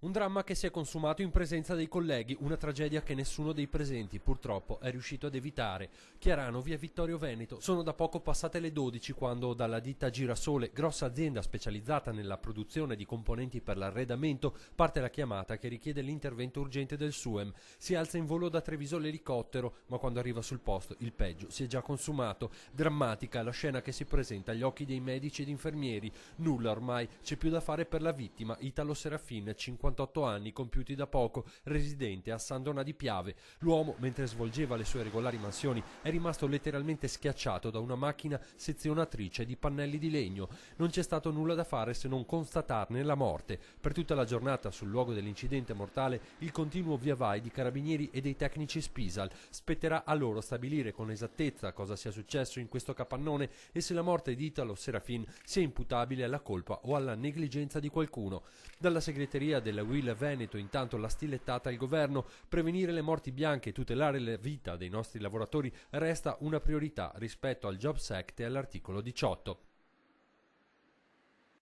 Un dramma che si è consumato in presenza dei colleghi, una tragedia che nessuno dei presenti purtroppo è riuscito ad evitare. Chiarano, via Vittorio Veneto. Sono da poco passate le 12 quando dalla ditta Girasole, grossa azienda specializzata nella produzione di componenti per l'arredamento, parte la chiamata che richiede l'intervento urgente del SUEM. Si alza in volo da Treviso l'elicottero, ma quando arriva sul posto il peggio si è già consumato. Drammatica la scena che si presenta agli occhi dei medici ed infermieri. Nulla ormai c'è più da fare per la vittima, Italo Serafin, 58 anni, compiuti da poco, residente a San Donà di Piave. L'uomo, mentre svolgeva le sue regolari mansioni, è rimasto letteralmente schiacciato da una macchina sezionatrice di pannelli di legno. Non c'è stato nulla da fare se non constatarne la morte. Per tutta la giornata sul luogo dell'incidente mortale il continuo viavai di carabinieri e dei tecnici Spisal. Spetterà a loro stabilire con esattezza cosa sia successo in questo capannone e se la morte di Italo Serafin sia imputabile alla colpa o alla negligenza di qualcuno. Dalla segreteria della Will Veneto intanto la stilettata al governo: prevenire le morti bianche e tutelare la vita dei nostri lavoratori resta una priorità rispetto al Jobs Act e all'articolo 18.